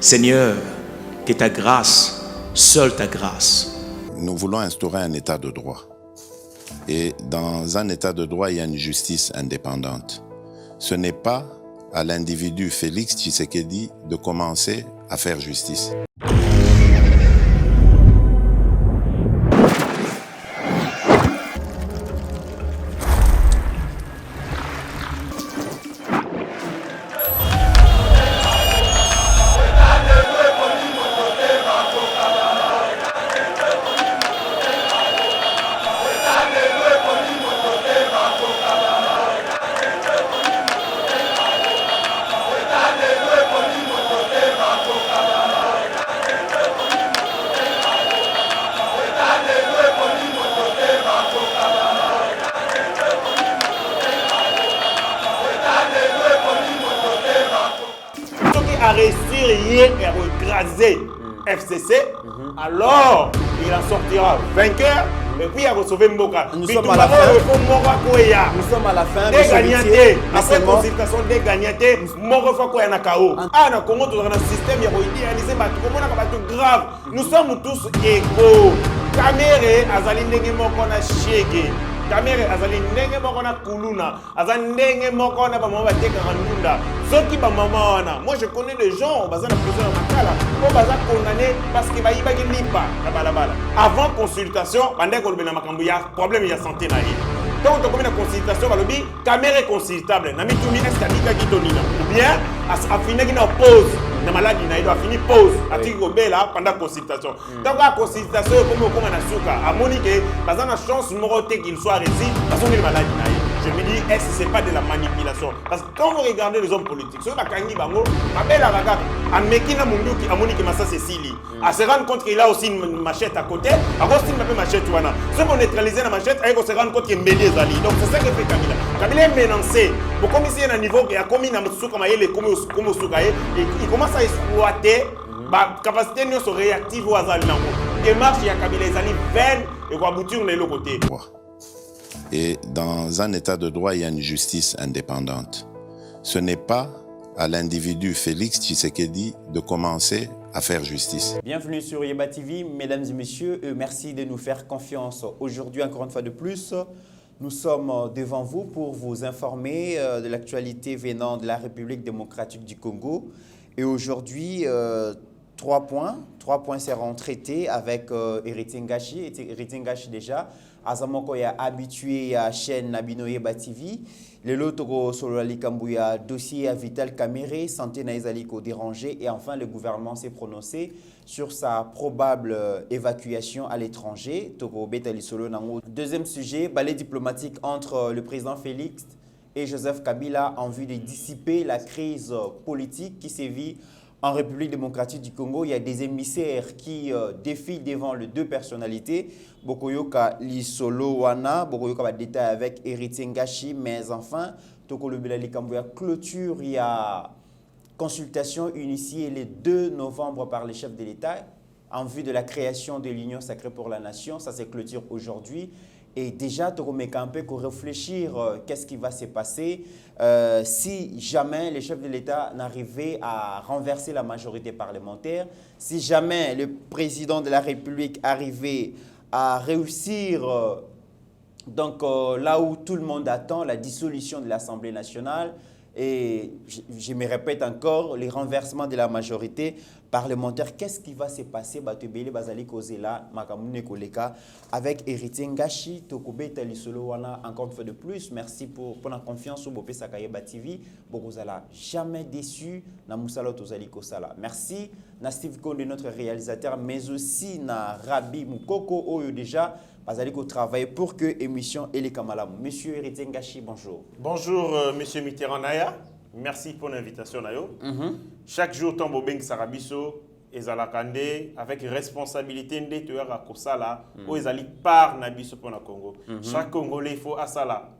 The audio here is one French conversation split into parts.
Seigneur, que ta grâce, seule ta grâce. Nous voulons instaurer un état de droit. Et dans un état de droit, il y a une justice indépendante. Ce n'est pas à l'individu Félix Tshisekedi de commencer à faire justice. À réussir hier et à écraser FCC, alors il en sortira vainqueur et puis à sauver Mboka. Nous sommes à la fin. Nous sommes à la fin. Des gagnantés. Après consultation des gagnantés, Moko Koya na KO. Ah, na Congo, tout dans un système, il y a idéalisé, grave. Nous sommes tous égaux. Kamere, Azali Ndenge Moko na Shege. Kamere azali ndenge moko na kuluna, azali ndenge moko na bamama bateka randunda. Soki bamama wana, moi je connais des gens baza na prison ya makala, po baza condamné parce que bayibaki lipa na balabala. Avant consultation, bande ko lobela makambo ya problème ya santé na ye. Donc to komi na consultation balobi caméra consultable. Na mituni est-ce que ki tonina ou bien afinaki na pause. Na maladie na ido fini pause atiki ko bela pendant consultation. Donc la consultation comme na suka amoni ke baza na chance numéro T qu'il soit réussi parce que maladie na ido. Je me dis, est-ce que ce n'est pas de la manipulation? Parce que quand vous regardez les hommes politiques, ceux qui ont bango, Abel Araga, Amekina Munduki, Amoniki Massa Cécilie, à se rendre compte qu'il a aussi une machette à côté, à cause d'une machette, ceux qui ont neutralisé la machette, ils se rendent compte qu'il y a Mbélé Zali. Donc c'est ça que fait Kabila. Kabila est menacé. Pour comme ici, il y a un niveau qui a commis dans le il commence à exploiter la capacité de réactive au Azali. Démarche, il y a Kabila Zali vaine et va aboutir de l'autre côté. Et dans un état de droit, il y a une justice indépendante. Ce n'est pas à l'individu Félix Tshisekedi de commencer à faire justice. Bienvenue sur Yeba TV, mesdames et messieurs. Merci de nous faire confiance. Aujourd'hui, encore une fois de plus, nous sommes devant vous pour vous informer de l'actualité venant de la République démocratique du Congo. Et aujourd'hui, trois points seront traités avec Héritier Ngachi. Héritier Ngachi déjà, Azamoko est habitué à la chaîne Nabino Yeba TV. Le lotoro Sololali Kambuya, dossier à Vital Kamere, santé naïsaliko dérangé. Et enfin, le gouvernement s'est prononcé sur sa probable évacuation à l'étranger. Toko Betali Solo Nango. Deuxième sujet, balai diplomatique entre le président Félix et Joseph Kabila en vue de dissiper la crise politique qui sévit en République démocratique du Congo. Il y a des émissaires qui défilent devant les deux personnalités. Bokoyoka Lisolo Wana, Bokoyoka va détailler avec Héritier Ngachi, mais enfin, Toko Lobelali Kambuya clôture, il y a consultation initiée le 2 novembre par les chefs de l'État en vue de la création de l'Union sacrée pour la nation. Ça se clôture aujourd'hui. Et déjà, Toromekampe, pour réfléchir qu'est-ce qui va se passer si jamais les chefs de l'État n'arrivaient à renverser la majorité parlementaire, si jamais le président de la République arrivait à réussir donc là où tout le monde attend, la dissolution de l'Assemblée nationale. Et je me répète encore, les renversements de la majorité parlementaire, qu'est-ce qui va se passer avec Héritier Ngachi, Tokobe Talisolo Wana, encore une fois de plus. Merci pour la confiance au Bopé Sakayeba TV. Borozala, jamais déçu, na Moussala Tozaliko Sala. Merci, na Steve Konde, notre réalisateur, mais aussi na Rabi Moukoko, Oyo déjà. Bazaliko travaille pour que l'émission et les Kamalam. Monsieur Héritier Ngachi, bonjour. Bonjour, monsieur Mitterrand Naya. Merci pour l'invitation, Nayo. Chaque jour, Tombo Beng Sarabiso, Ezalakande, avec responsabilité, Ndetuer à Kosala, où Ezali par Nabiso pour le Congo. Chaque Congolais, il faut Asala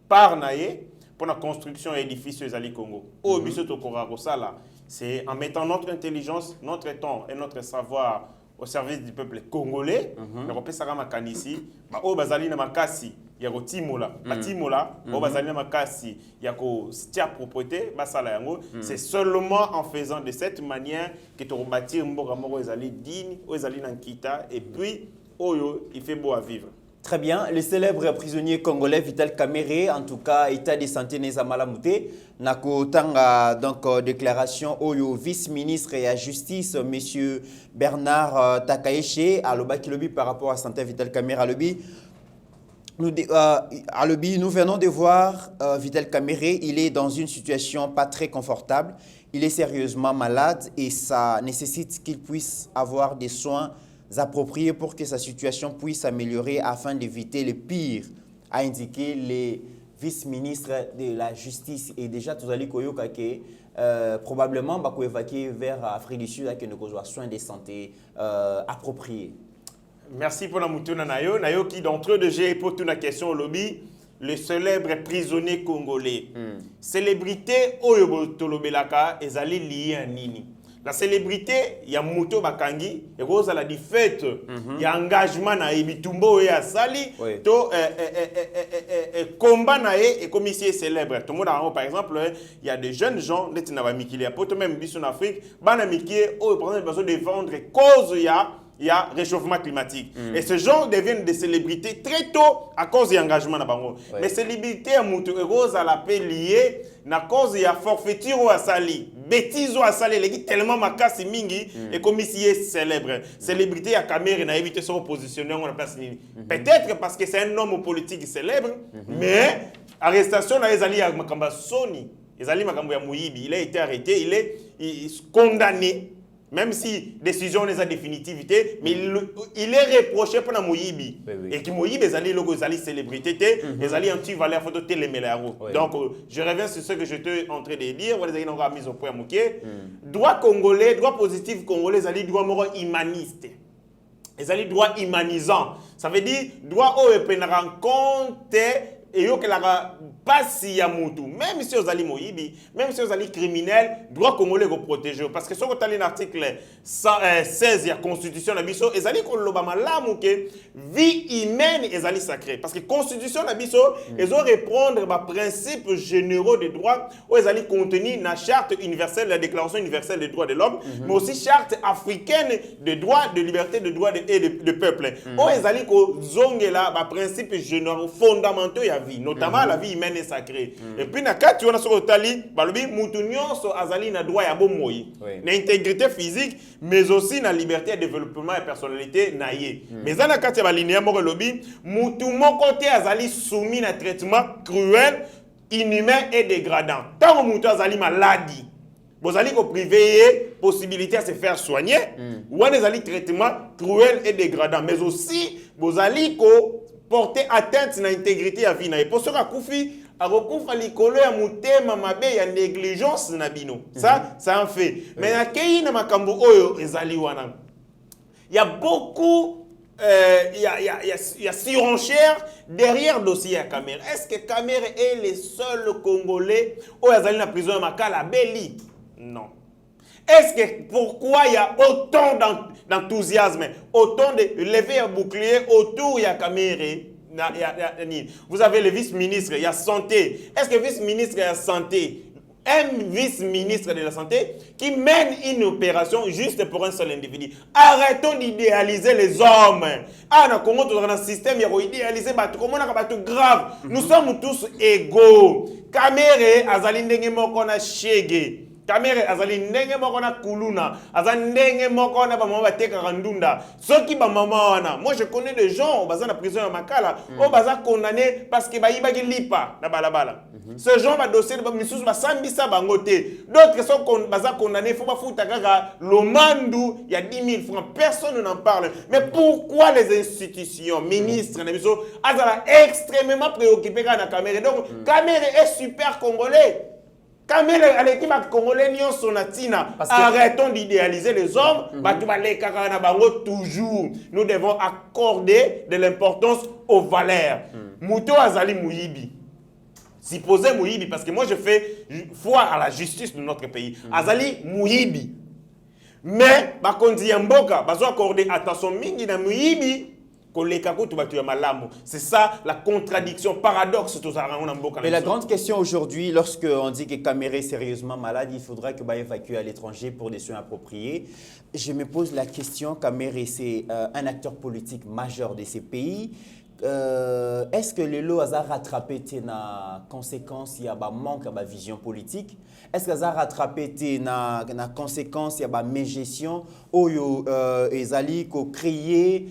par Naye pour la construction et édifice Ezali Congo. Au Biso Tokora Kosala, c'est en mettant notre intelligence, notre temps et notre savoir au service du peuple congolais. Le Européen Sarama Kanisi, au Bazali Namakasi. Il ya ko timola batimola o bazali na makasi ya ko tia propreté basala yango c'est seulement en faisant de cette manière que tu rebâtir mboka moko ezali digne o ezali na nkita et puis oyo il fait beau à vivre. Très bien. Le célèbre prisonnier congolais Vital Kamerhe, en tout cas, état de santé Neza Malamouté, Nako Tanga, donc déclaration au vice-ministre et à justice, monsieur Bernard Takaeche, à l'Oba Kilobi par rapport à santé Vital Kamerhe à l'Obi. Nous venons de voir Vital Kamerhe, il est dans une situation pas très confortable, il est sérieusement malade et ça nécessite qu'il puisse avoir des soins appropriés pour que sa situation puisse s'améliorer afin d'éviter le pire, a indiqué les vice-ministres de la justice. Et déjà, tout à l'heure, probablement, on va évacuer vers Afrique du Sud avec nos soins de santé appropriés. Merci pour la moutona Nayo. Nayo qui d'entre eux de j'ai pour toute la question au lobby, le célèbre prisonnier congolais. Célébrité Oyo Tolobelaka ezali lié à Nini. La célébrité, il y a Mouto Bakangi, et rose à la fête, il y a engagement na Ebitumbo et à Sali, to combat na et comme ici est célèbre. Tout le monde par exemple, il y a des jeunes gens, les Tinaba Mikili, pour même bis en Afrique, Bana Mikili, oh, par exemple, besoin de vendre cause il y a réchauffement climatique. Et ce genre deviennent des célébrités très tôt à cause de l'engagement. Mais célébrité à Mouto et rose à la paix liée, na cause il y a forfaiture ou à Sali. Bêtises ou à Sali, les gens tellement makasi mingi et comme ici est célèbre. Célébrité à Kamerhe n'a évité son positionner on la place. Peut-être parce que c'est un homme politique célèbre, mais arrestation là Ezali à Makamba Soni, Ezali Makamba Mouyibi, il a été arrêté, il est condamné. Même si décision n'est pas définitivité, mais il est reproché pour la Mouyibi. Et que Mouyibi est allé logo célébrité, est allé anti-valeur photo téléméléaro. Donc je reviens sur ce que je te en train de dire. Vous avez mis au point Mouké. Droit congolais, droit positif congolais, les alliés droit moral humaniste. Les alliés droit humanisant. Ça veut dire droit au prendre en compte et yo que la passe ya mutu même si aux alliés moyibi même si aux alliés criminels droit congolais go protéger parce que ce que tu as l'article 16 la constitution na biso ezali ko loba malamu ke vie humaine ezali sacrée parce que constitution na biso ezo reprendre ba principes généraux des droits ou ezali contenu na charte universelle la déclaration universelle des droits de l'homme mais aussi charte africaine des droits de liberté de droits et de peuple ou ezali ko zongela ba principes généraux fondamentaux ya vie, notamment la vie humaine est sacrée. Et puis, quand tu as sur Otali, azali na droit ya bomoi, na intégrité physique, mais aussi na liberté de développement et personnalité naïe. Mais dans le cas de l'alinéa lobby, mutu mon côté azali soumis à un traitement cruel, inhumain et dégradant. Tant que mutu azali maladie, vous allez priver possibilité à se faire soigner, ou un traitement cruel et dégradant, mais aussi vous allez porter atteinte à l'intégrité à vie. Et pour ce que Koufi a recouvert à l'école à mutema mabe ya négligence na bino. Ça en fait. Mais na kei na makambo oyo ezali wana. Il y a beaucoup il y a surenchère derrière le dossier à Kamerhe. Est-ce que Kamerhe est le seul Congolais où ezali na prison à Makala Beli? Non. Est-ce que pourquoi il y a autant d'enthousiasme, autant de lever un bouclier autour de Kamerhe? Vous avez le vice-ministre, il y a santé. Est-ce que le vice-ministre de la santé, un vice-ministre de la santé qui mène une opération juste pour un seul individu? Arrêtons d'idéaliser les hommes. Ah, comment dans un système, il y a idéalisé comment on a grave. Nous sommes tous égaux. Kamerhe azali ndenge moko na shege. Kamerhe azali ndenge moko na kuluna, azali ndenge moko na ba mama bateka randunda. Soki ba mama wana, moi je connais des gens baza na prison ya Makala, o baza condamné parce que ba yibaki lipa na balabala. Ce genre ba dossier ba misusu ba sambisa bango te. D'autres sont baza condamnés, faut ba futa kaka lomandu ya 10 000 francs, personne n'en parle. Mais pourquoi les institutions, ministres na biso azala extrêmement préoccupés na Kamerhe? Donc Kamerhe est super congolais. Kamerhe à l'équipe congolais n'y son atina. Arrêtons d'idéaliser les hommes. Toujours. Nous devons accorder de l'importance aux valeurs. Mouto azali Mouyibi. Supposez Mouyibi parce que moi je fais foi à la justice de notre pays. Azali Mouyibi. Mais bakondi yamboka bazo accorder attention mingi na Mouyibi C'est ça la contradiction, paradoxe. Mais la grande question aujourd'hui, lorsqu'on dit que Kamere est sérieusement malade, il faudrait que évacuer à l'étranger pour des soins appropriés. Je me pose la question, Kamere, c'est un acteur politique majeur de ces pays. Est-ce que le lot a rattrapé tes conséquences, il y a un manque de vision politique? Est-ce que ça a rattrapé tes conséquences, il y a une gestion où ils allaient créer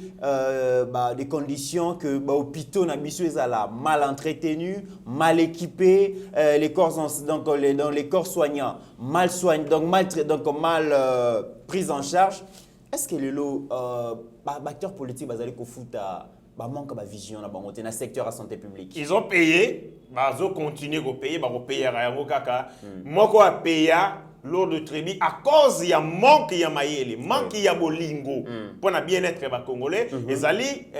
des conditions que l'hôpital n'a mal entretenu, mal équipé, les corps dans les corps soignants mal soignés, donc mal pris en charge? Est-ce que le lot acteur politique va aller foutre manque de vision dans le secteur de la santé publique? Ils ont payé, ils ont continué à payer, ils ont payé. Moi, je paye lors de tribu à cause il y a manque il y a maïeli, manque il y a bolingo pour le bien-être des Congolais. Les alliés,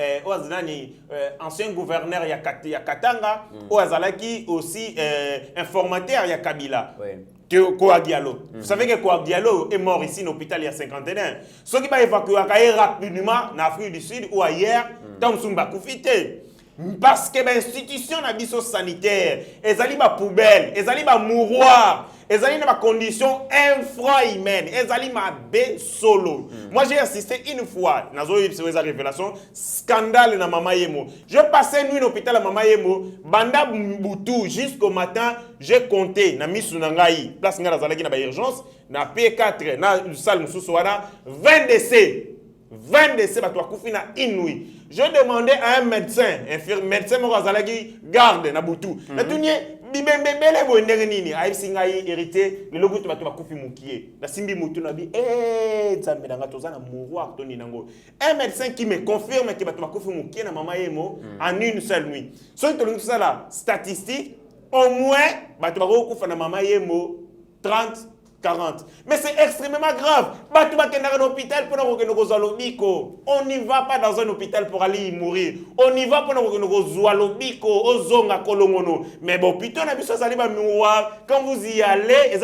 ancien gouverneur il y a Katanga, ou Azalaki aussi informateur il y a Kabila. Koa Diallo. Vous savez que Koa Diallo est mort ici à l'hôpital il y a 51 ans. Ceux qui vont évacuer rapidement en Afrique du Sud ou ailleurs, tant que parce que l'institution sanitaire, elles allaient ma poubelle, elles allaient ma mouroir, elles allaient ma condition infra-humaine, elles allaient ma bé solo. Moi j'ai assisté une fois, dans une révélation, scandale dans Mama Yemo. Je passais nuit à l'hôpital à Mama Yemo, banda Boutou jusqu'au matin, j'ai compté, na misu nangai, place ngala zalaki na ba urgence, na P4, na salle mususuana, 20 décès. 20 décès, une nuit. Je demandais à un médecin, médecin qui garde na Boutou. Na tunye bibembele bo ndengenini aisingai hérité le logo tu vas couper mukié. Na simbi mutu na bi nzambe danga tozana mouroir toni nango. Un médecin qui me confirme que tu vas couper mukié na mama yemo en une seule nuit. So to ça la statistique au moins tu vas couper na mama yemo 30 40. Mais c'est extrêmement grave. On n'y va pas dans un hôpital pour aller y mourir. On y va pour mais bon, putain, quand vous y allez,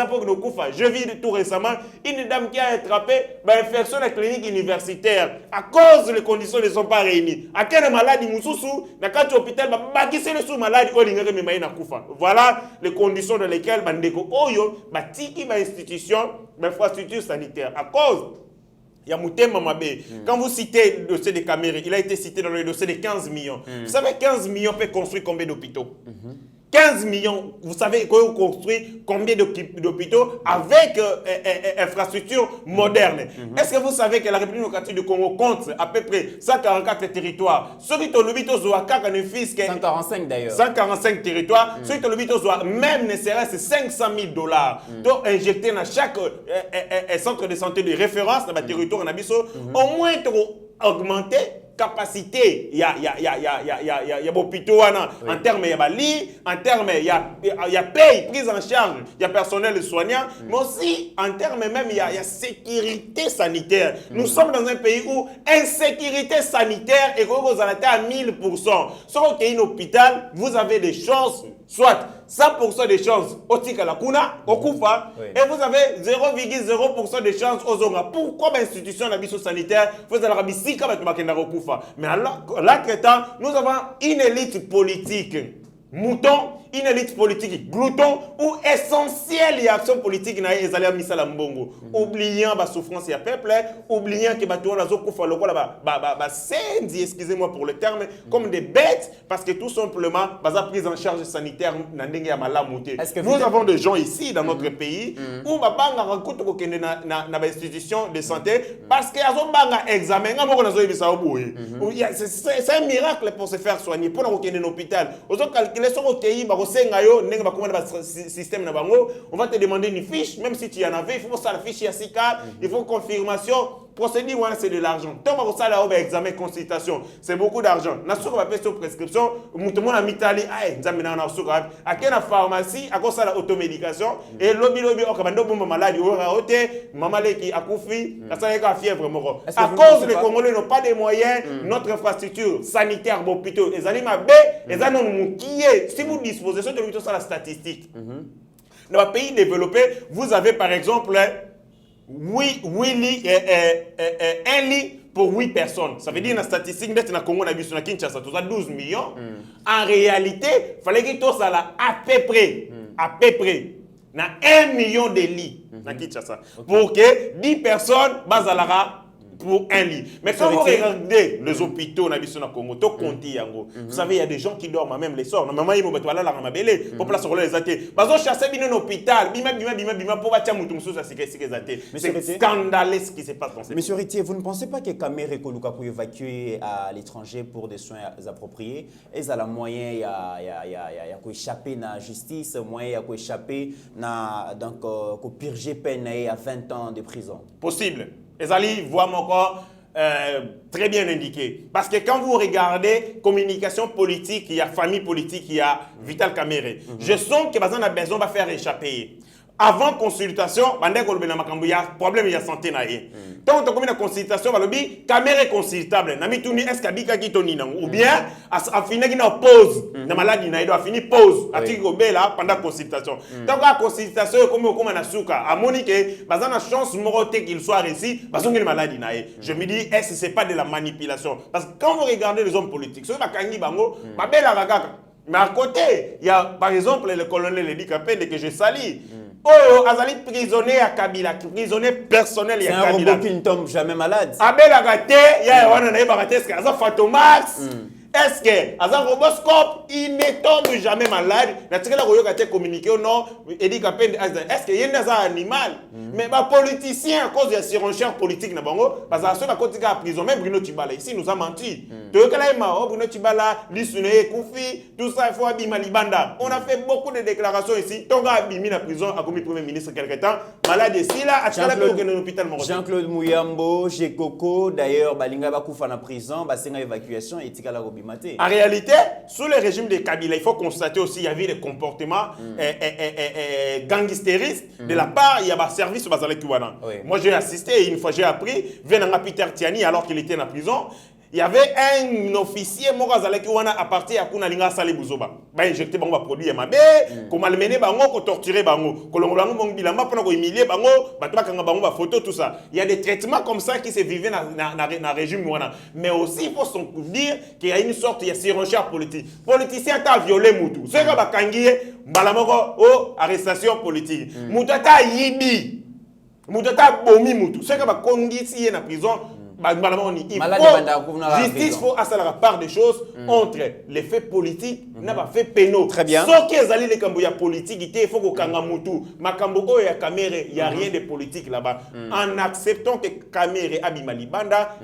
je vis tout récemment, une dame qui a attrapé infection à la clinique universitaire à cause les conditions ne sont pas réunies. À quelle maladie dans hôpital, voilà les conditions dans lesquelles infrastructure sanitaire. À cause, il y a Moutema Mabé. Quand vous citez le dossier de Kamere, il a été cité dans le dossier de 15 millions. Vous savez, 15 millions peut construire combien d'hôpitaux? 15 millions, vous savez qu'on construit combien d'hôpitaux avec infrastructures modernes. Est-ce que vous savez que la République démocratique du Congo compte à peu près 144 territoires? Ceux qui ont l'hôpital 145 d'ailleurs. 145 territoires. Ceux qui ont l'hôpital même ne serait-ce $500 000. Donc injecter dans chaque centre de santé de référence dans le territoire au moins augmenter capacité, il y a hôpitaux en termes de lit, en termes il y a paye, prise en charge, il y a personnel soignant, mais aussi en termes même il y a sécurité sanitaire. Nous sommes dans un pays où insécurité sanitaire est à 1000%. Sur un hôpital, vous avez des chances, soit 100% des chances au Tikalakuna, au Koufa, et vous avez 0,0% de chances aux Zonga. Pourquoi l'institution sanitaire vous avez la bisika au Koufa? Mais là, nous avons une élite politique mouton, une élite politique glouton ou essentiel et action politique na ezali misala mbongo, oubliant la souffrance du peuple, oubliant que tout na zokufa lokola sendi, excusez-moi pour le terme, comme des bêtes, parce que tout simplement basa prise en charge sanitaire na ndenge ya malamu te. Nous avons des gens ici dans notre pays où babanga rakuto ko kende na institution de santé parce que azobanga examen ngamo na zo yebisa oboye. C'est un miracle pour se faire soigner pour na ko kende l'hôpital. Ozo calculer sur okei ba système na bango, on va te demander une fiche, même si tu en avais, il faut ça la fiche SICA, il faut confirmation, procédure, c'est de l'argent. Tant que ça là, examen, consultation, c'est beaucoup d'argent. Na sur va payer sur prescription, tout le monde a mis tali, examen na sur à quelle pharmacie, à cause ça la automédication et lobby au kabando bomba maladie au raoté, maman qui a koufi, ça y a fièvre moro. À cause les Congolais n'ont pas de moyens, notre infrastructure sanitaire, hôpitaux, les animaux B, les animaux qui est, si vous disposez de ça la statistique. Dans les pays développés, vous avez par exemple un lit pour 8 personnes. Ça veut dire, dans la statistique, dans le Congo, on a Kinshasa, 12 millions. En réalité, il fallait que tout ça à peu près, dans 1 million de lits dans Kinshasa. Pour que 10 personnes, basalara pour un lit. Mais quand vous regardez les hôpitaux dans le Congo, vous savez, il y a des gens qui dorment même les soirs. Maman, il m'a là, la mabélé, pour place sur les athées. Parce que chasser bien un hôpital, bima, pour battre moutou, ça c'est scandaleux ce qui se passe dans ces pays. Monsieur Ritier, vous ne pensez pas que Kamere et Koluka pour évacuer à l'étranger pour des soins appropriés, ils ont la moyen, il y a quoi échapper dans la justice, moyen, il y a quoi échapper donc purger peine à 20 ans de prison? Possible. Les alliés voient encore très bien indiqué. Parce que quand vous regardez communication politique, il y a famille politique, il y a Vital Kamerhe. Je sens que besoin a besoin de faire échapper. Avant consultation, il y a problème de santé. Tant que la consultation, il Kamerhe est consultable. Est-ce qu'il ou bien, a fini une pause. La maladie, il a fini pause. Pendant la consultation. Tant que la consultation, comme on a souka, à Monique, il y a une chance qu'il soit réussi, parce qu'il y a une maladie. Je me dis, est-ce que ce n'est pas de la manipulation? Parce que quand vous regardez les hommes politiques, ceux qui ont mais à côté, il y a par exemple le colonel Edi Kapende que je salue. Oh, Azali prisonnier à Kabila, prisonnier personnel à Kabila. C'est un robot qui ne tombe jamais malade. Abel Agate, il y a un Fatomax. Est-ce que, à un roboscope, il ne tombe jamais malade? Est-ce que communiqué ou non? Est-ce qu'il y a un animal? Mais les politiciens, à cause de la surenchère politique, parce que ceux qui sont en prison, même Bruno Tibala, ici, nous a menti. Bruno Tibala, Lissune, Koufi, tout ça, il faut abîmer Libanda. On a fait beaucoup de déclarations ici. Tonga a abîmé la prison, a commis Premier ministre quelque temps. Malade ici, là, à Jean-Claude Mouyambo, Gekoko, d'ailleurs, Balinga Bakoufa en prison, c'est une évacuation et Tikala Robi. En réalité, sous le régime de Kabila, il faut constater aussi qu'il y avait des comportements gangstéristes de la part, il y a un service au Bazalek Kiwana. Moi, j'ai assisté et une fois j'ai appris, venant Peter Tiani, alors qu'il était en prison, il y avait un officier à partir de Kunalinga Salé Bouzoba. Il a injecté un produit MAB, comment le mener, comment torturer, comment humilier, comment photo, tout ça. Il y a des traitements comme ça qui se vivaient dans le régime. Mais aussi, il faut se dire qu'il y a une sorte de surenchère politique. Politicien a violé Moutou. Ce qui est arrestation politique. Moutou a yibi. Moutou a bomi Moutou. Ce qui est en prison. Justice faut à la part des choses entre les faits politiques et les faits pénaux. Très bien. Sauf qu'ils allaient les cambouya politiques, il faut que Kangamutu, Makambogo et Kamere, il n'y a rien de politique là-bas. En acceptant que Kamere abima Libanda,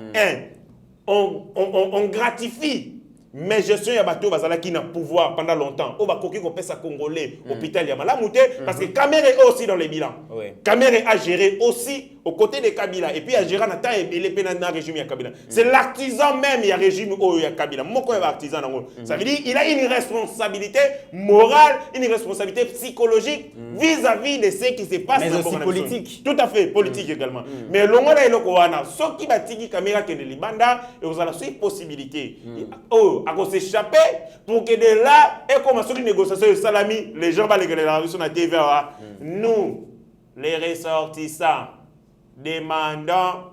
on gratifie. Mais je suis un bateau qui n'a pouvoir pendant longtemps. Au Bakoki, on peut sa Congolais, hôpital Yamalamouté, parce que Kamere est aussi dans les bilans. Kamere a géré aussi aux côtés de Kabila. Et puis, a géré dans le régime de Kabila. C'est l'artisan même, il y a régime de Kabila. Moi, je suis artisan. Ça veut dire qu'il a une responsabilité morale, une responsabilité psychologique vis-à-vis de ce qui se passe dans le aussi politique. Tout à fait, politique également. Mais le monde est là, ce qui va tirer Kamera qui est de Libanda, et vous avez une possibilité. À s'échapper pour que de là, et comme sur une négociation de salami, les gens vont regarder la rue sur la TV. Nous, les ressortissants, demandant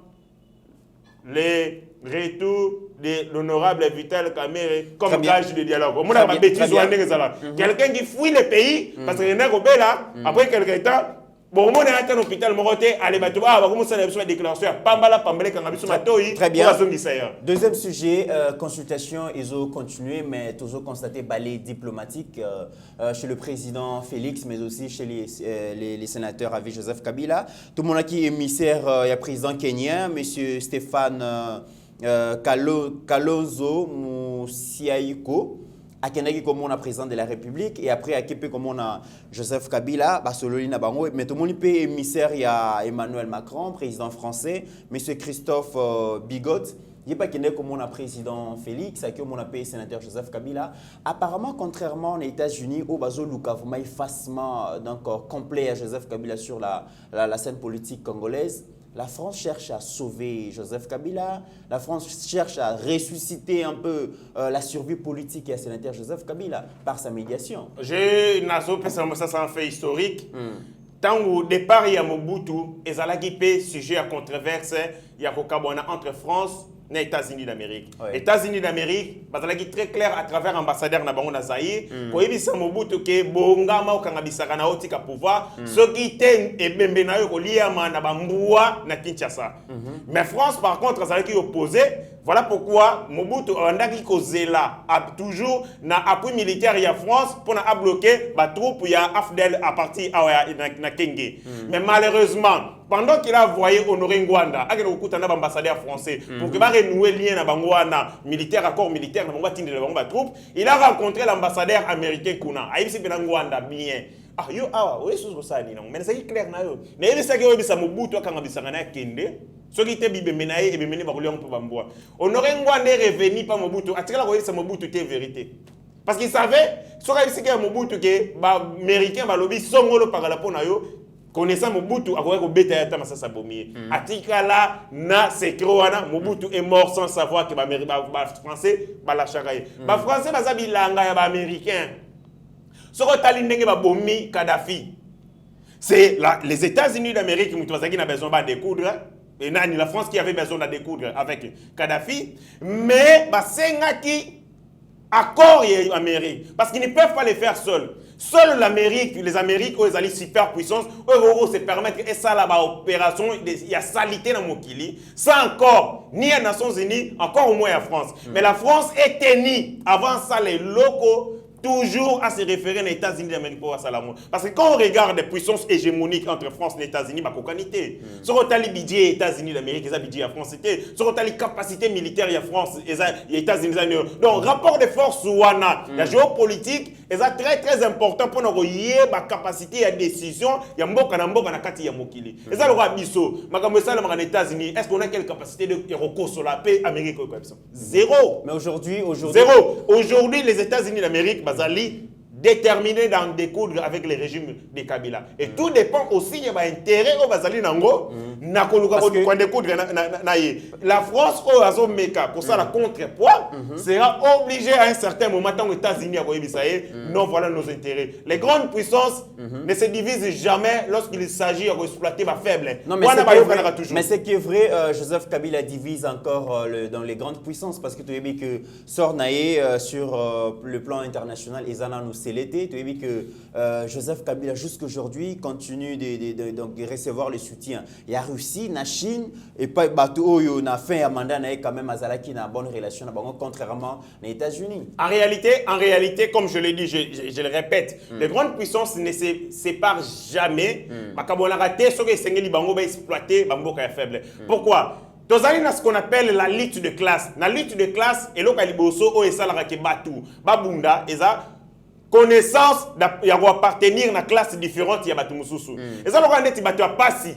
les retours de l'honorable Vital Kamerhe comme gage de dialogue. On a quelqu'un qui fouille le pays, parce que là, après quelques temps, bon, on est à l'hôpital, allez, la déclaration, très bien. Deuxième sujet, consultation, ils ont continué, mais toujours constaté balai diplomatique chez le président Félix, mais aussi chez les sénateurs avec Joseph Kabila. Tout le monde qui est émissaire, il y a le président kenyan, M. Stéphane Kalonzo Musyoka. Akenaki comme on a président de la République et après Akepe comme on a Joseph Kabila, Basololina Bango, mais tout le monde peut émissaire, il y a Emmanuel Macron, président français, M. Christophe Bigot, il n'y a pas comme on a président Félix, comme on a payé sénateur Joseph Kabila. Apparemment, contrairement aux États-Unis, au Bazo Luka, vous m'avez facilement complet à Joseph Kabila sur la scène politique congolaise. La France cherche à sauver Joseph Kabila, la France cherche à ressusciter un peu la survie politique et à sénateur Joseph Kabila par sa médiation. Ça c'est un fait historique. tant au départ il y a Mobutu ezalaki pe sujet à controverse il y a kokabona entre France et les États-Unis d'Amérique. Les États-Unis d'Amérique, bazalaki très clair à travers l'ambassadeur na bango na Zaïre, koyebisa Mobutu ke bongama okangabisaka na otika pouvoir, soki te ebembe na yo koliama na bambua na Kinshasa. Mais France par contre azalaki opposé. Voilà pourquoi Mobutu andaki kozela a toujours na appui militaire ya France pour na bloquer ba troupe ya AFDEL à partir na Kenge. Mais malheureusement pendant qu'il a envoyé Honoré Ngwanda avec le ambassadeur français pour que renouer lien na bangwana militaire accord militaire na bangwa tindela bangwa troupe, il a rencontré l'ambassadeur américain kuna. Aïbisi bena Ngwanda bien. Ah yo oui sous ça ni non mais c'est clair na yo. Na yebisa ke yebisa Mobutu akangabisanga na Kende. Ceux qui étaient bibémenaï et bibémenaï baroulions pour Bamboa. Honoré Ngwanda est revenu par Mobutu. Atikala koyebisa Mobutu était vérité. Parce qu'il savait, sur la Mobutu que américain ba lobby songolo par la pona yo connaissant Mobutu akoya ko beta ya tama sasa bomier. Atikala na sekroana Mobutu est mort sans savoir que ba français ba la chakaye. Ba français baza bilanga ya ba américain. Soko tali ndenge ba bomi Kadhafi. C'est les États-Unis d'Amérique qui ont besoin de découdre. Et la France qui avait besoin de découdre avec Kadhafi, mais c'est accord l'Amérique parce qu'ils ne peuvent pas le faire seuls. Seule l'Amérique, les Amériques, ils ont superpuissance, eux se permettre et ça là-bas opération, il y a salité dans Mokili, ça encore ni les Nations Unies, encore au moins la France. Mais la France est tenue avant ça les locaux toujours à se référer aux États-Unis d'Amérique pour Salamon. Parce que quand on regarde les puissances hégémoniques entre France et les États-Unis, il y a cocanité. Sur le budget des États-Unis d'Amérique, il y a budget à France. Sur le capacité militaire, il y a France, il y a États-Unis. Donc, rapport de force, la géopolitique, c'est très très important pour nous relier la capacité de décision. Il y a Mboka na Kati ya Mokili. Et ça, le roi Bisso, les États-Unis, est-ce qu'on a quelle capacité de recours sur la paix américaine? Zéro. Mais aujourd'hui, zéro. Aujourd'hui, les États-Unis d'Amérique, Bazali déterminé d'en découdre avec les régimes de Kabila. Et tout dépend aussi de l'intérêt au Bazali Nango, na découdre. La France, au Azomeka, pour ça, la contrepoids, sera obligée à un certain moment, tant aux États-Unis, non, voilà nos intérêts. Les grandes puissances ne se divisent jamais lorsqu'il s'agit d'exploiter ma faible. Non, mais c'est qui est vrai, Joseph Kabila divise encore dans les grandes puissances, parce que tu as vu que Sornaye, sur le plan international, Ezana nous l'été, tu as vu que Joseph Kabila jusqu'aujourd'hui continue de recevoir le soutien. Il y a Russie, la Chine, et pas bateau on a fait un mandat quand même à Zalaki na bonne relation contrairement aux États-Unis. En réalité, comme je l'ai dit, je le répète, les grandes puissances ne se séparent jamais. Makabona raté, ceux qui sont bango exploiter, bango est faible. Pourquoi? Tozali na ce qu'on appelle la lutte de classe. La lutte de classe, et l'eau kaliboso o esalaka ke batu, babunda, eza connaissance d'appartenir à une classe différente, il y a des gens. Et ça, on a dit que passi.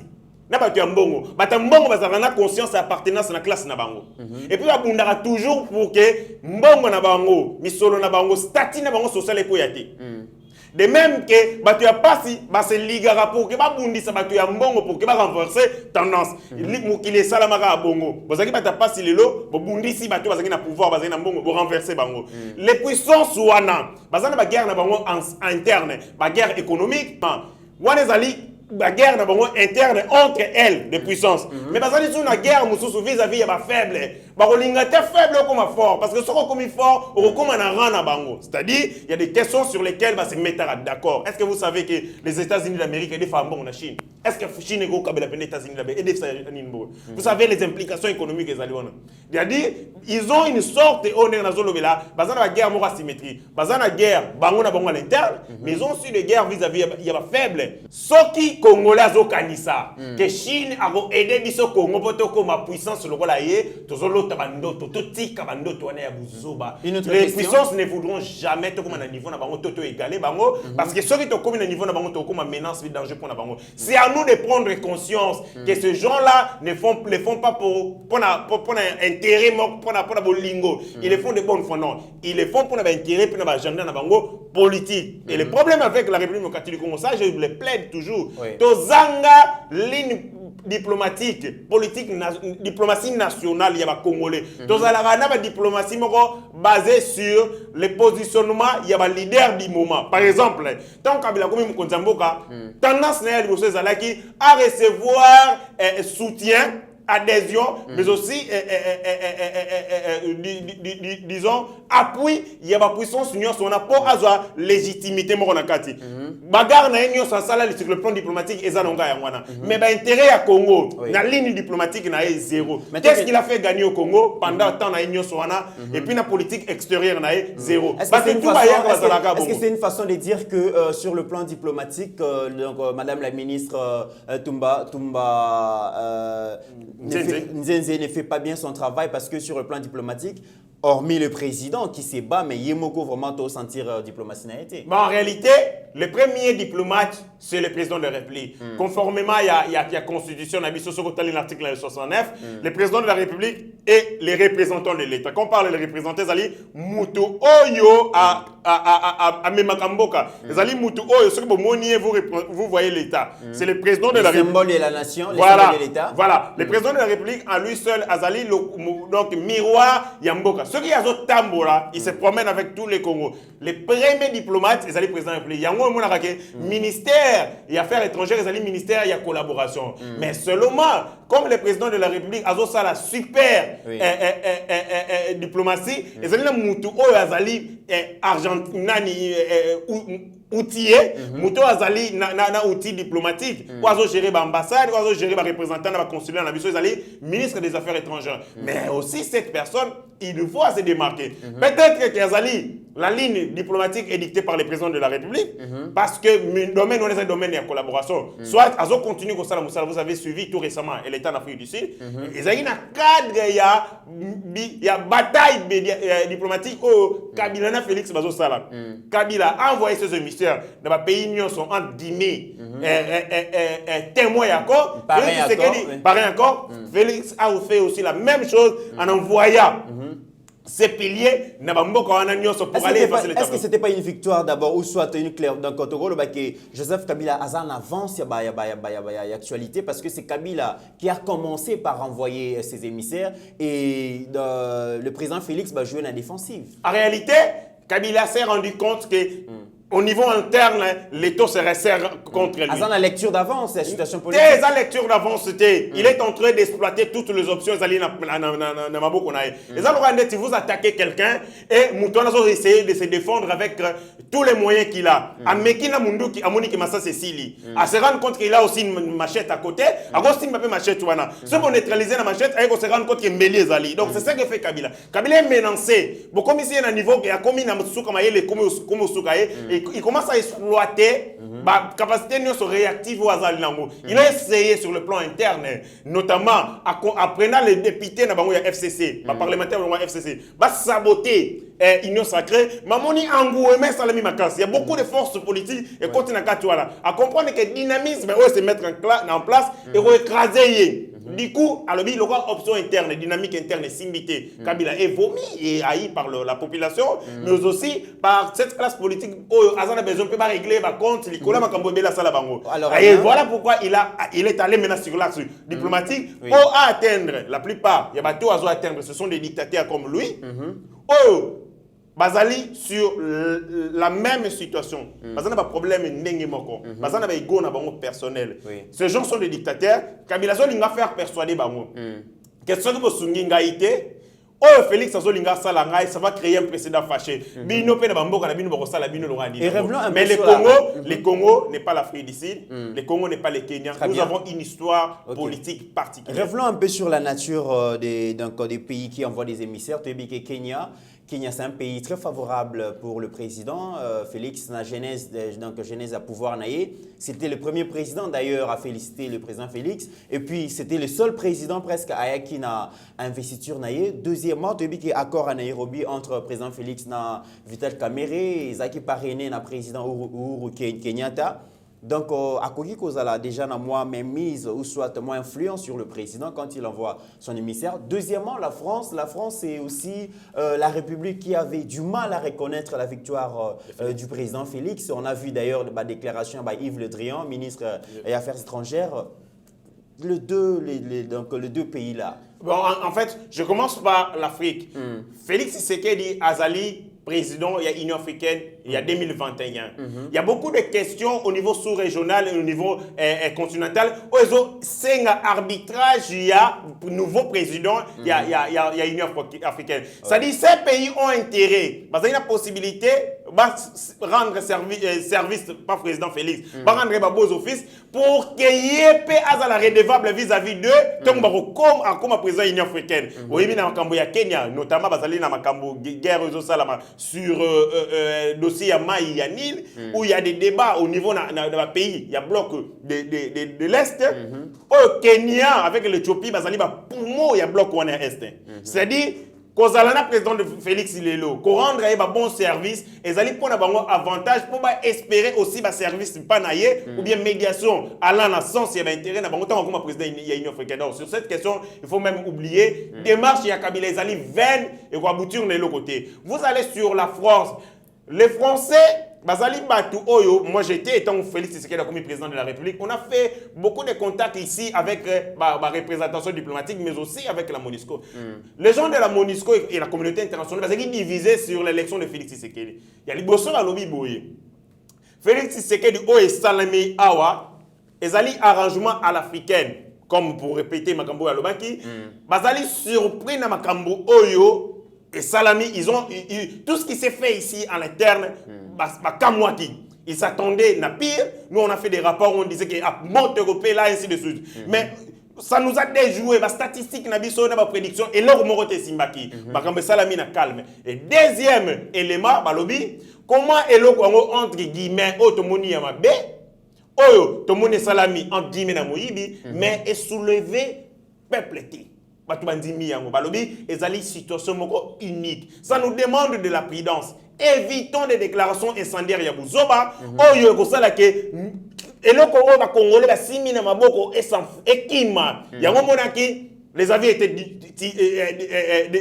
Na batu ya mbongo. Batu mbongo bazana conscience et appartenance à la classe na bango. Et puis abundara toujours pour que mbongo na bango, misolo na bango, statut na bango social ekoyate. De même que batu ya passi, se ligara pour que babundisa batu ya mbongo pour que ba renverser tendance. Mukile salamaka a bongo. Bozaki batu passi lelo, bobundisi batu bazaki na pouvoir, bazaki na mbongo, bo renverser bango. Les puissances wana, bazana ba guerre na bango interne, ba guerre économique, wana ezali la guerre interne entre elles de puissance. Mais parce que une guerre vis-à-vis de faible. Faible comme fort. Parce que ce qu'on est fort, on recommande à rendre bango. C'est-à-dire, il y a des questions sur lesquelles se mettre d'accord. Est-ce que vous savez que les États-Unis d'Amérique et des femmes en Chine? Est-ce que Chine est les États-Unis d'Amérique et des Vous savez les implications économiques des Alliés. C'est-à-dire, ils ont une sorte de la guerre asymétrie. La guerre, bango na bango à l'interne, mais ils ont aussi des guerres vis-à-vis de faible. Ce qui Congolais a kanisa que Chine a aidé biso Congo poto comme puissance le rôle yé tozolo tabando to tika bando to na ya buzoba. Les puissances ne voudront jamais to comme à niveau na bango to égaler bango parce que ceux qui to comme na niveau na bango to comme menace et danger pour na bango. C'est à nous de prendre conscience que ces gens-là ne font pas pour intérêt pour bolingo. Ils le font de bonne foi non. Ils le font pour intérêt pour na agenda na bango politique. Et le problème avec la République démocratique du Congo, ça je le plaide toujours. Tozanga ligne diplomatique, politique, diplomatie nationale, il y a Congolais. Donc, il y a une diplomatie basée sur les positionnements, il y a un leader du moment. Par exemple, tant Kabila Komi Mkonzamboka, tendance à recevoir soutien, adhésion, mais aussi, disons, appui, il y a une puissance union, on a pas à légitimité, bagarre na union sans ça sur le plan diplomatique, mais l'intérêt à Congo, la ligne diplomatique na zéro. Qu'est-ce qu'il a fait gagner au Congo pendant le temps na union et puis la politique extérieure na zéro. Est-ce que c'est une façon de dire que sur le plan diplomatique, Madame la ministre Tumba Nzenze ne fait pas bien son travail parce que sur le plan diplomatique, hormis le président qui se bat, mais Yemoko vraiment doit sentir diplomatie n'a été. En réalité, le premier diplomate, c'est le président de la République. Conformément à la Constitution, l'article 69, le président de la République et les représentants de l'État. Quand on parle des représentants, Zali Mutu Oyo à Memakamboka. Zali Mutu Oyo, ce que vous voyez l'État. C'est le président de la République. Le symbole de la nation, le symbole de l'État. Voilà. Le président de la République, à lui seul, Azali, donc miroir Yamboka. Ceux qui ont tamboura, ils se promènent avec tous les Congos. Les premiers diplomates, ils allaient président de la République. Yango ministère et affaires étrangères, ils allaient ministère, il y a collaboration. Mais seulement, comme le président de la République a ça la super diplomatie, ils allaient moutou azali argentinani outillé, moutou azali na outil diplomatique, oiseau gérer l'ambassade, oiseau gérer le représentant de la consulat, ils allaient ministre des affaires étrangères. Mais aussi cette personne, il faut se démarquer. Peut-être que Azali, la ligne diplomatique est dictée par le président de la République, parce que le domaine, on est un domaine de collaboration. Soit Azo continue comme ça, vous avez suivi tout récemment l'État d'Afrique du Sud. Il y a un cadre, il y a bataille diplomatique au Kabila Félix Bazo Salam. Kabila a envoyé ses émissaires dans les pays union sont en Guinée, témoin encore. Pareil encore. Félix a fait aussi la même chose en envoyant ces piliers pour aller effacer l'État. Est-ce que ce n'était pas une victoire d'abord ou soit une claire dans le Congo que Joseph Kabila a en avance il y a actualité parce que c'est Kabila qui a commencé par envoyer ses émissaires et le président Félix va jouer la défensive. En réalité, Kabila s'est rendu compte que au niveau interne, l'État se resserre contre lui. Dans la lecture d'avance, la situation politique. La lecture d'avance, c'était, il est en train d'exploiter toutes les options. Si vous attaquez quelqu'un et Mouton a essayé de se défendre avec tous les moyens qu'il a. Amekina Mundu qui amoni qui massa Cécilie. À se rendre compte qu'il a aussi une machette à côté. À gauche, il m'a fait machette. Ce qu'on neutraliser la machette, il se rendre compte qu'il est mêlé Zali. Donc c'est ça que fait Kabila. Kabila est menacé. Bon, comme ici, il y a un niveau qui a commis dans il commence à exploiter la capacité réactive au Azali Nango. Il a essayé sur le plan interne, notamment en prenant les députés de la FCC, les parlementaires de la FCC, va saboter l'Union sacrée. Mamoni Angouemé Salami Makas. Il y a beaucoup de forces politiques et continue à comprendre que le dynamisme est se mettre en place et écraser. Du coup, alors, il y aura option interne, dynamique interne, simbité. Kabila est vomi et haï par la population, mais aussi par cette classe politique. Azana besoin peut pas régler par contre, Nicolas Makambobe la sala bango. Et voilà pourquoi il est allé maintenant sur l'axe diplomatique pour atteindre la plupart. Il y a bateau à atteindre, ce sont des dictateurs comme lui. Bazali sur la même situation. Bazali n'a pas de problème n'engemoko. Bazali n'a pas ego na bango personnel. Ces gens sont des dictateurs. Kabila Zolinga faire persuader bango. Qu'est-ce que vous sungingaïté? Oh Félix Azolinga Salangai, ça va créer un précédent fâché. Bino pe na bamboka na bino bokosala bino longandi. Mais le Congo n'est pas l'Afrique du Sud. Le Congo n'est pas le Kenya. Nous avons une histoire politique particulière. Revenons un peu sur la nature des pays qui envoient des émissaires. Tu as dit que Kenya, c'est un pays très favorable pour le président. Félix, la genèse à pouvoir naïe. C'était le premier président d'ailleurs à féliciter le président Félix. Et puis, c'était le seul président presque à qui a investiture naïe. Deuxièmement, tu as dit qu'il y a accord à Nairobi entre le président Félix et Vital Kamerhe et Zaki parrainé le président Uhuru Kenyatta. Donc, à Kogi déjà moins mise ou soit moins influence sur le président quand il envoie son émissaire. Deuxièmement, la France, c'est aussi la République qui avait du mal à reconnaître la victoire du président Félix. On a vu d'ailleurs la déclaration de Yves Le Drian, ministre des Affaires étrangères. donc les deux pays-là? Bon, en fait, je commence par l'Afrique. Félix Tshisekedi Azali, président, il y a Union africaine, il y a 2021. Il y a beaucoup de questions au niveau sous-régional et au niveau continental. C'est un arbitrage, il y a un nouveau président, il y a Union africaine. C'est-à-dire que ces pays ont intérêt, parce qu'il y a la possibilité de rendre service, pas président Félix, de rendre les beaux offices pour qu'il y ait la redevable vis-à-vis d'eux, comme président de l'Union africaine. Oui, mais dans le Kenya, notamment dans la guerre sur dossier Maï et Nil, où il y a des débats au niveau de pays, il y a bloc de l'Est. Au Kenya, avec l'Éthiopie, il y a bloc de l'Est. C'est-à-dire, quand le président de Félix Lelo, qu'on rendre un bon service, ils allaient prendre un avantage pour espérer aussi un service panaillé ou bien médiation allant dans le sens il y a intérêt dans le temps comme président de l'Union africaine. Sur cette question, il faut même oublier démarche il y a Kabila ils allaient vaine et qu'on aboutir de l'autre côté. Vous allez sur la France, les Français Bazali Batou Oyo, moi j'étais étant Félix Tshisekedi comme président de la République, on a fait beaucoup de contacts ici avec ma représentation diplomatique, mais aussi avec la MONUSCO. Les gens de la MONUSCO et la communauté internationale, ils sont divisés sur l'élection de Félix Tshisekedi. Il y a les bossons à lobby boye. Félix Tshisekedi Oyo Salami Awa, ils allaient arrangement à l'africaine, comme pour répéter Makambo Alobaki, Bazali surpris na Makambo Oyo. Et Salami, tout ce qui s'est fait ici en interne, ils s'attendaient à pire. Nous, on a fait des rapports où on disait qu'il y a monte européen là, ainsi de suite. Mais ça nous a déjoué, les statistiques, les prédictions, et leur morote Simbaki. Salami na calme. Et deuxième élément, Balobi, comment est-ce entre guillemets, automoni à ma baie, automoni Salami, entre guillemets, na Moïbi, mais est soulevé, peuple. Une situation unique. Ça nous demande de la prudence. Évitons des déclarations incendiaires. Les avis étaient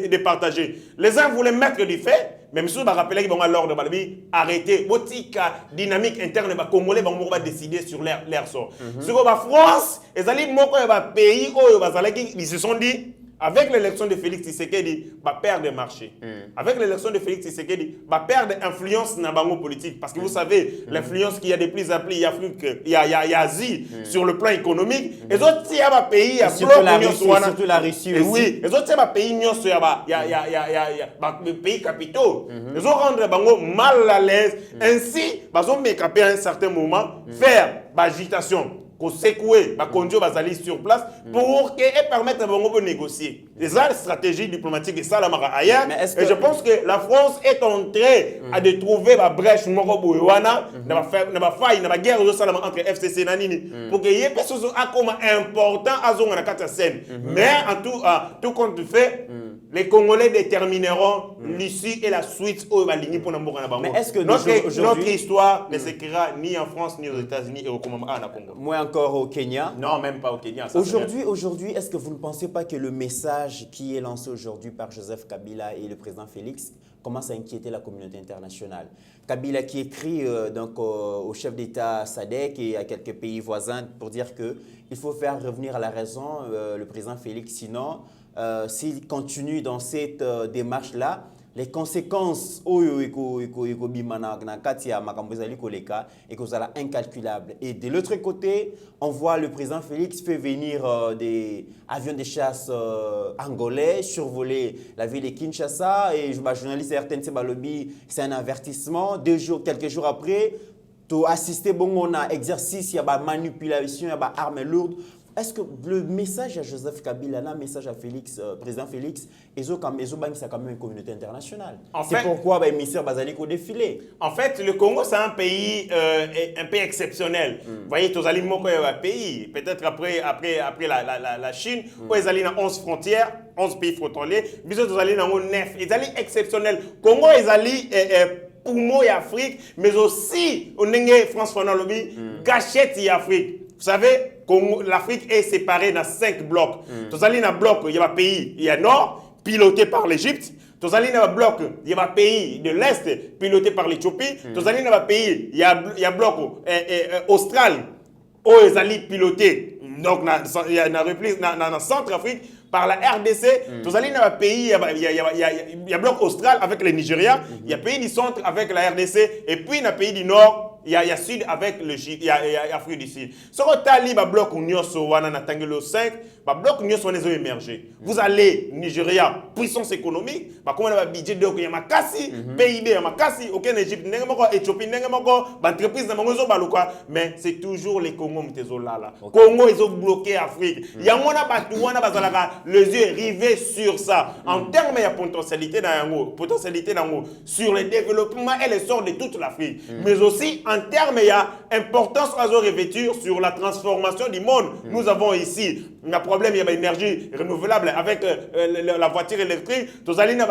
départagés. Les uns voulaient mettre du fait, mais M. va rappeler qu'ils vont à l'ordre de arrêter. Botika dynamique interne, les Congolais vont décider sur leur sort. Sur la France, les pays ils se sont dit, avec l'élection de Félix Tshisekedi, va perdre marché. Avec l'élection de Félix Tshisekedi, va perdre influence dans le politique. Parce que vous savez, l'influence qu'il y a de plus appelés, il y a Afrique, il y a Asie, sur le plan économique. Les autres, il y a des pays, il y a surtout la Russie aussi. Oui, les autres, il y a des pays, il y a des pays capitaux. Les autres rendent mal à l'aise. Ainsi, ils ont mécapé à un certain moment, faire l'agitation. Qu'on secouer, qu'on aller sur place pour permettre de négocier. C'est ça la stratégie diplomatique et ça la mara ailleurs. Et je pense que la France est en train de trouver la brèche Morobowana, la guerre entre FCC et Nanini, pour qu'il y ait des choses importantes à la scène. Mais en tout compte fait, les Congolais détermineront l'issue et la suite au Baligny pour Namboka. Mais est-ce que notre histoire ne s'écrira ni en France, ni aux États-Unis et au Congo? Moi encore au Kenya. Non, même pas au Kenya. Aujourd'hui, est-ce que vous ne pensez pas que le message qui est lancé aujourd'hui par Joseph Kabila et le président Félix commence à inquiéter la communauté internationale? Kabila qui écrit au chef d'État SADC et à quelques pays voisins pour dire qu'il faut faire revenir à la raison le président Félix, sinon s'il continue dans cette démarche-là, les conséquences incalculables. Et de l'autre côté, on voit le président Félix fait venir des avions de chasse angolais survoler la ville de Kinshasa. Et je journaliste RTNC Balobi, c'est un avertissement. Quelques jours après, tu assisté à un exercice, il y a manipulation, il y a armes lourdes. Est-ce que le message à Joseph Kabila, le message à Félix, président Félix, c'est quand même une communauté internationale? C'est pourquoi les émissaires basaliques au défilé. En fait, le Congo, c'est un pays exceptionnel. Vous voyez, tous les pays, peut-être après la Chine, où ils allaient dans 11 frontières, 11 pays frontaliers, ils allaient dans 9. Ils allaient exceptionnels. Congo, ils allaient poumon et Afrique, mais aussi, on a France Fanalobi, gâchette et Afrique. Vous savez, l'Afrique est séparée dans 5 blocs. Tous allez dans un bloc, il y a un pays, il y a nord, piloté par l'Égypte. Tous allez dans un bloc, il y a un pays de l'Est, piloté par l'Éthiopie. Tous allez dans un pays, il y a un bloc austral, oyo ezali piloté donc il y a une reprise dans Centrafrique par la RDC. Tous allez dans le pays, il y a bloc austral avec le Nigeria, il y a pays du centre avec la RDC, et puis dans le pays du nord, il y a sud avec le il y a Afrique du Sud. Ce qu'on tali ba bloc union sowana na tangelo 5, ba bloc union sowana zo émerger. Vous allez Nigeria, puissance économique, ba comment ba budget donc ya makasi, PIB ya makasi, aucun Égypte ndenge moko Éthiopie ndenge moko, ba entreprise na mongo baluka, mais c'est toujours les Congo mtezo là. Congo ils ont bloqué Afrique. Ya mona batu wana bazalaka les yeux rivés sur ça. En termes de potentialité dans sur le développement et l'essor de toute l'Afrique, mais aussi en termes d'importance à revêtir sur la transformation du monde. Nous avons ici un problème, il y a une énergie renouvelable avec la voiture électrique. Nous allons lié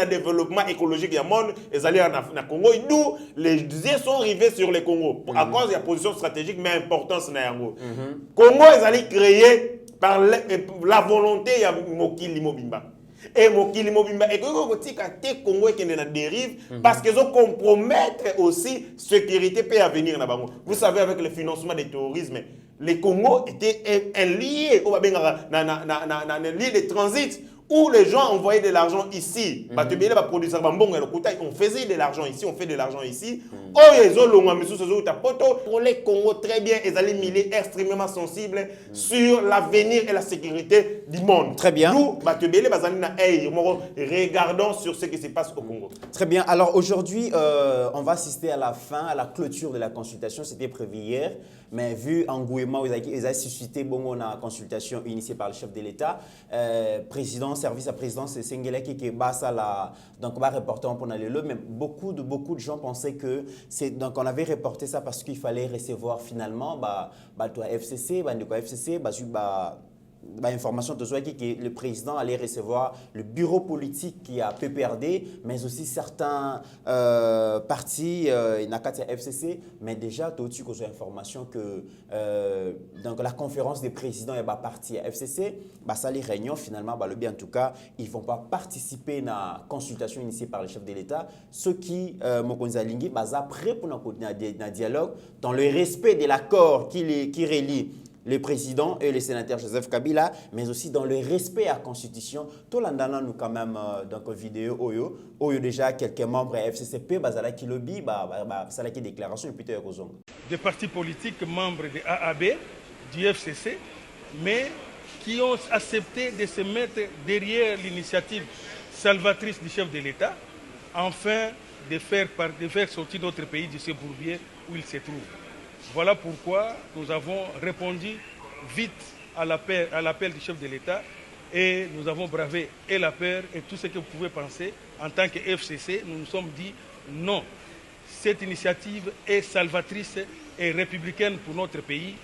au développement écologique du monde, ils allons dans Congo. D'où les yeux sont rivés sur le Congo à cause de la position stratégique, mais importance dans le Congo. Ils allons créer par la volonté de Mokili Mobimba. Et Mokili Mobimba, et que le Congo est en dérive parce qu'ils ont compromettre aussi sécurité et avenir. Vous savez, avec le financement du terrorisme, le Congo était un lié au lieu de transit où les gens envoyaient de l'argent ici. On faisait de l'argent ici, on fait de l'argent ici. Pour les Congo, très bien, ils allaient miler extrêmement sensibles sur l'avenir et la sécurité du monde. Très bien. Nous, regardons sur ce qui se passe au Congo. Très bien. Alors aujourd'hui, on va assister à la fin, à la clôture de la consultation. C'était prévu hier, mais vu l'engouement, ils ont suscité la consultation initiée par le chef de l'État, président, service à présidence, c'est Sengele qui est bas à la. Donc on va reporter pour aller là, mais beaucoup de gens pensaient que c'est. Donc on avait reporté ça parce qu'il fallait recevoir finalement FCC, information de soi que le président allait recevoir le bureau politique qui a PPRD, mais aussi certains partis, Nakati FCC, mais déjà, tu as information que donc la conférence des présidents est partie à FCC, ça les réunions finalement, en tout cas, ils ne vont pas participer à la consultation initiée par le chef de l'État. Ceux qui, Mokonza Lingui, prêts pour un dialogue dans le respect de l'accord qui relie le président et le sénateur Joseph Kabila, mais aussi dans le respect à la Constitution. Tout l'andana nous quand même dans une vidéo Oyo déjà quelques membres de FCCP bazala qui lobby ça la qui déclaration depuis des partis politiques membres de AAB du FCC, mais qui ont accepté de se mettre derrière l'initiative salvatrice du chef de l'État, afin de faire sortir notre pays de ce bourbier où il se trouve. Voilà pourquoi nous avons répondu vite à l'appel du chef de l'État et nous avons bravé et la peur et tout ce que vous pouvez penser. En tant que FCC, nous nous sommes dit non, cette initiative est salvatrice et républicaine pour notre pays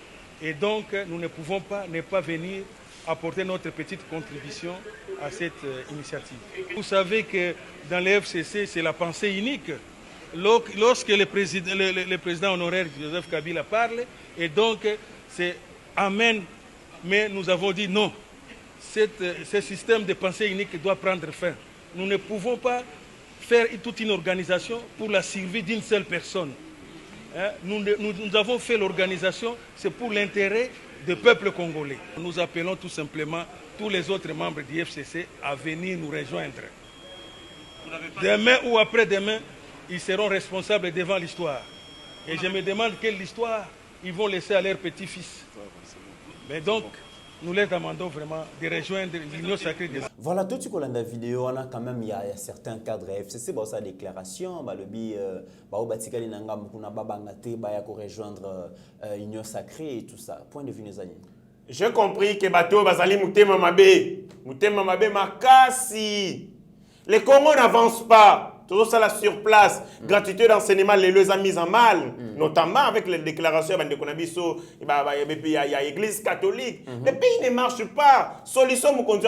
et donc nous ne pouvons pas ne pas venir apporter notre petite contribution à cette initiative. Vous savez que dans les FCC, c'est la pensée unique. Lorsque le président honoraire Joseph Kabila parle, et donc c'est Amen, mais nous avons dit non, ce système de pensée unique doit prendre fin. Nous ne pouvons pas faire toute une organisation pour la survie d'une seule personne. Nous avons fait l'organisation, c'est pour l'intérêt du peuple congolais. Nous appelons tout simplement tous les autres membres du FCC à venir nous rejoindre. Demain ou après-demain, ils seront responsables devant l'histoire. Et je me demande quelle histoire ils vont laisser à leurs petits-fils. Mais donc, nous les demandons vraiment de rejoindre l'Union sacrée des... Voilà, tout ce qu'on a dans la vidéo, on a quand même, il y a certains cadres FCC, sa déclaration, le rejoindre l'Union sacrée et tout ça. Point de vue, nos amis. J'ai compris que Bato Bazali Moutema Mabe Makasi. Le Congo n'avance pas. Tout ça sur place. Gratuité d'enseignement, les a mis en mal. Notamment avec les déclarations de Konabiso, il y a l'église catholique. Le pays ne marche pas. Solution pour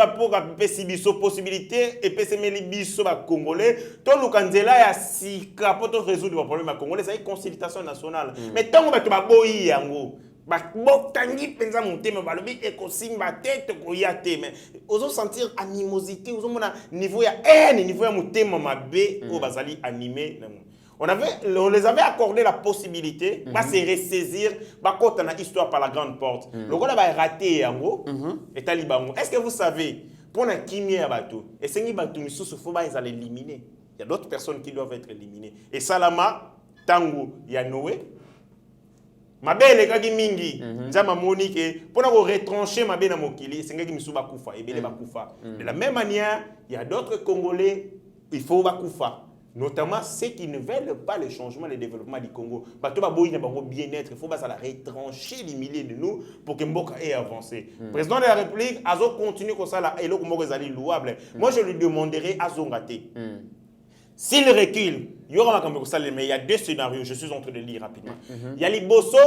possibilité et PCMLIBISO Congolais. Tout le Kanzela y a si pour résoudre le problème congolais, c'est une consultation nationale. Mais tant que tu vas boyer yango. Botangi penza motema balobi ekosimba tete koyate mais ozo sentir animosité ozo mona niveau ya haine niveau ya motema mabe o bazali animé On les avait accordé la possibilité de se ressaisir, quand on a histoire par la grande porte. Le gars va rater yango et talibango. Est-ce que vous savez, pour la kimia à bateau, et c'est bateau mais sous faut ils allaient éliminer. Il y a d'autres personnes qui doivent être éliminées. Et Salama, Tango, il y a Noé. Ma belle est kagi mingi. Nzama Monique pour nous retrancher ma belle mokili, c'est ngaki misuba kufa et belle bakufa. De la même manière, il y a d'autres Congolais, il faut bakufa. Notamment ceux qui ne veulent pas le changement, le développement du Congo. Parce que bien-être, il faut la retrancher les milliers de nous pour que Mboka ait avancé. Le président de la République, Azo continue comme ça, et là, louable. Moi, je lui demanderai à Zongate. S'il recule, il y aura mais il y a deux scénarios, je suis en train de lire rapidement. Il y a les bosso,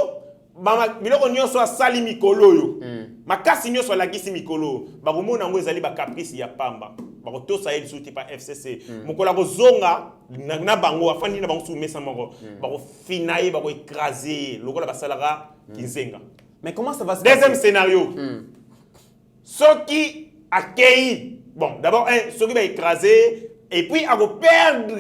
biloko nyonso asali mikolo yo. Makasi nyonso alakisi mikolo. Bakomona ngo ezali ba caprice ya pamba. Bakotosa eli souti pa FCC. Mokola ko zonga na bango afandi na bango soumesa moko. Bako finaye bako écraser lokola basalaka kinzenga. Mais comment ça va se passer? Deuxième scénario. Ceux qui accueillent, bon, d'abord ceux qui va écraser et puis à perdre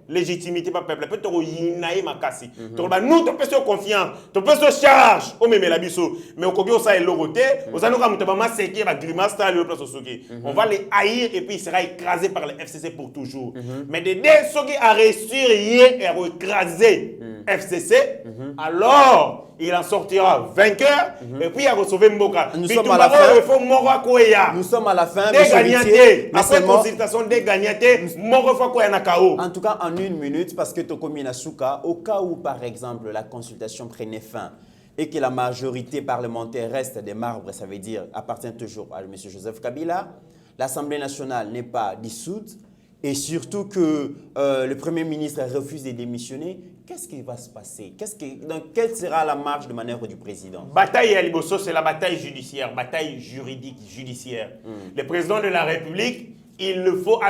légitimité par peuple. Peut-être que makasi. Nous tu peux se confiance, tu peux se charge. On met la biso, mais au Congo ça est l'oroté. Aux anneaux comme tu vas masséquer la grimace là le place au soki. On va les haïr et puis il sera écrasé par le FCC pour toujours. Mais des ceux qui a réussi hier et écrasé FCC, alors il en sortira vainqueur et puis il a sauvé Mboka. Nous sommes à la fin. Nous sommes à la fin. Des gagnantés. Après consultation des gagnantés, en tout cas, en une minute, parce que Tokomi Nasuka, au cas où, par exemple, la consultation prenait fin et que la majorité parlementaire reste des marbres, ça veut dire appartient toujours à M. Joseph Kabila, l'Assemblée nationale n'est pas dissoute et surtout que le Premier ministre refuse de démissionner, qu'est-ce qui va se passer? Quelle sera la marge de manœuvre du président? Bataille à Liboso, c'est la bataille judiciaire, bataille juridique, judiciaire. Le président de la République, il le faut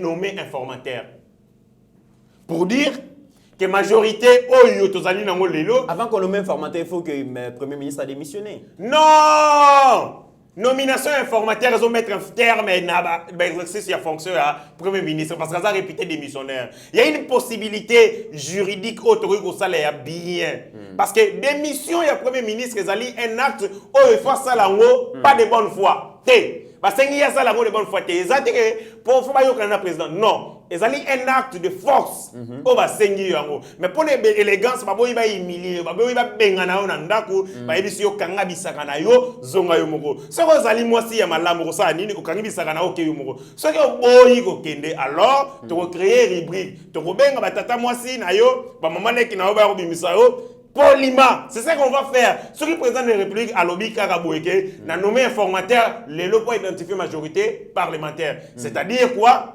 nommer informateur. Pour dire que la majorité, avant qu'on nomme informateur, il faut que le Premier ministre a démissionné. Non! Nomination informateur, ils vont mettre un terme à l'exercice de la fonction à Premier ministre parce qu'ils ont répété démissionnaire. Il y a une possibilité juridique autre que ça est bien. Parce que démission, il y a Premier ministre, ils ont un acte où il faut ça pas de bonne foi. Parce qu'il y a ça de bonne foi. Ils ont dit que pour le président, non. Ils ont un acte de force. Mais pour l'élégance, ils vont humilier, ils vont bengana na ndako, ba ebisiyo kanga bisaka na yo zonga yo moko. Soko zali mwasi ya malamu ça nini okangi bisaka na oke yo moko. Soko boyi ko kende alors to créer rubrique, to benga batata mwasi na yo, ba mama leki na yo ba bimisa yo. Poliment, c'est ça qu'on va faire. Ce qui président de la République à l'Obi Karaboueke n'a nommé informateur les locaux identifiés majorité parlementaire. C'est-à-dire quoi?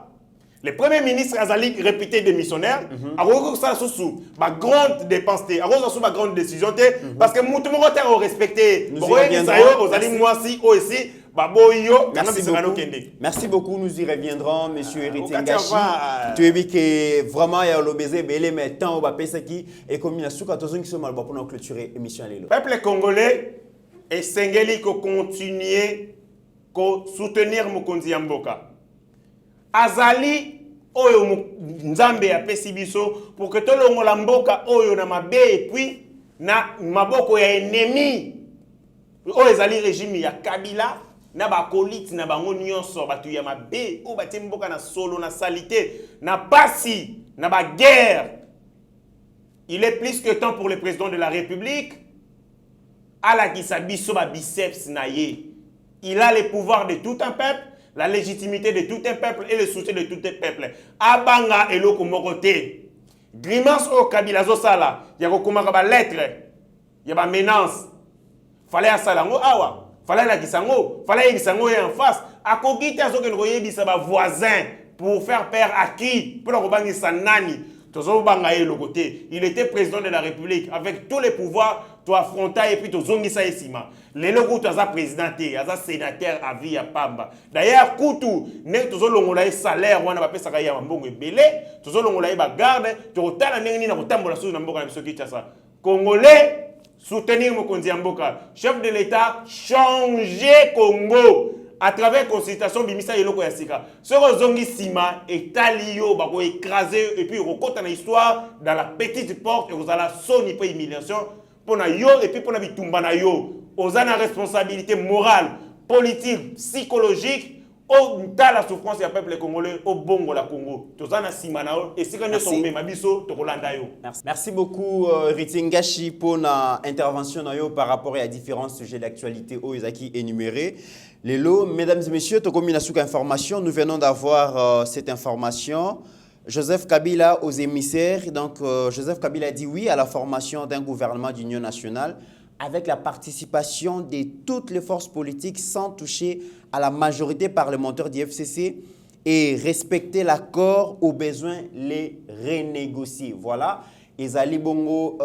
Le Premier ministre Azali répété démissionnaire, a recours ça sous ma grande dépense, a recours sous ma grande décision, parce que tout le monde a respecté. Nous y reviendrons. Merci beaucoup, nous y reviendrons, monsieur Héritier Ngachi. Tu es que vraiment il y a l'obésé, mais tant au Bapesaki et comme il y a sous 14 ans qui sont mal pour nous clôturer l'émission. Peuple congolais est singeli qu'on continue à soutenir Mokonzi Mboka. Azali oyo nzambe ya pesi biso pour que tout le monde mboka oyo na mabe et puis na maboko ya ennemi oyo ezali régime ya Kabila na ba colite na bango nyonso batu ya mabe o batie mboka na solo na salité na pasi na ba guerre. Il est plus que temps pour le président de la République à la kisa biso ba biceps na ye. Il a le pouvoir de tout un peuple, la légitimité de tout un peuple et le soutien de tout un peuple. Abanga et loko mokote. Grimace au Kabila Zosala. Il y a ba lettre. Il y a ba menace. Fallait à Salango awa. Fallait à Kisango. Fallait à Kisango en face. A Kogite a zoke ngoye bisa ba voisin pour faire peur à qui? Pour le bangi sanani. Il était président de la République avec tous les pouvoirs, tu affrontais et puis tu zongisa esima. Les locaux tu as président, tu as sénateur à vie à Pamba. D'ailleurs, Koutou, tu as salaire, tu as salaire, tu as garde, tu as Congolais, soutenir Mokonzi Mboka. Chef de l'État, changer Congo. à travers consultation bimisa yeloko ya sika soko zongi sima etali yo bako écraser et puis rekota na histoire dans la petite porte et vous allez soni pe humiliation pour na yo et puis pour na bitumba na yo ozana responsabilité morale politique psychologique au la souffrance du peuple congolais au bongo la Congo tozana sima na yo et sika nyo tombe mabiso tokolanda yo. Merci beaucoup Ritingashi pour la intervention par rapport à différents sujets d'actualité au Izaki énumérés. Lélo, mesdames et messieurs, Tokomi Nasuka Information, nous venons d'avoir cette information. Joseph Kabila aux émissaires. Donc, Joseph Kabila dit oui à la formation d'un gouvernement d'union nationale avec la participation de toutes les forces politiques sans toucher à la majorité parlementaire du FCC et respecter l'accord aux besoins les renégocier. Voilà. Ezali bongo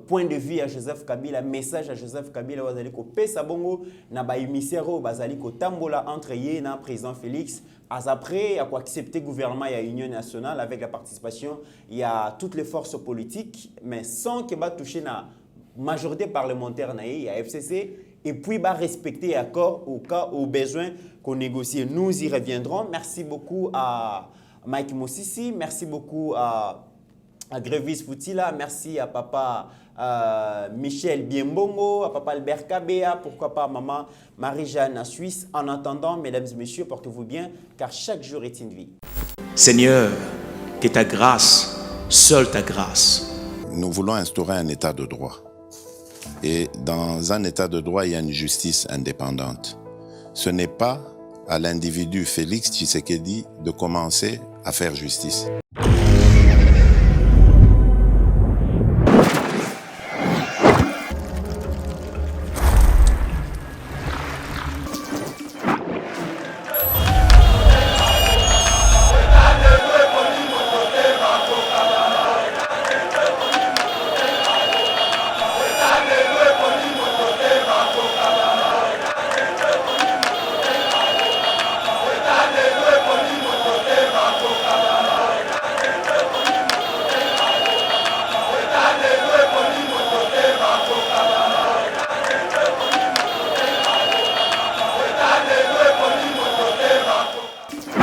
point de vue à Joseph Kabila, message à Joseph Kabila wazali ko pesa bongo na ba émissaire bazali ko tambola entre yé na président Félix après à quoi accepter gouvernement ya union nationale avec la participation il y a toutes les forces politiques mais sans que ba toucher na majorité parlementaire na y a FCC et puis ba respecter accord au cas au besoin qu'on négocie. Nous y reviendrons. Merci beaucoup à Mike Mosisi, merci beaucoup à Grévis Foutila, merci à papa Michel Biembongo, à papa Albert Kabea, pourquoi pas maman Marie-Jeanne en Suisse. En attendant, mesdames et messieurs, portez-vous bien, car chaque jour est une vie. Seigneur, que ta grâce, seule ta grâce. Nous voulons instaurer un état de droit. Et dans un état de droit, il y a une justice indépendante. Ce n'est pas à l'individu Félix Tshisekedi de commencer à faire justice.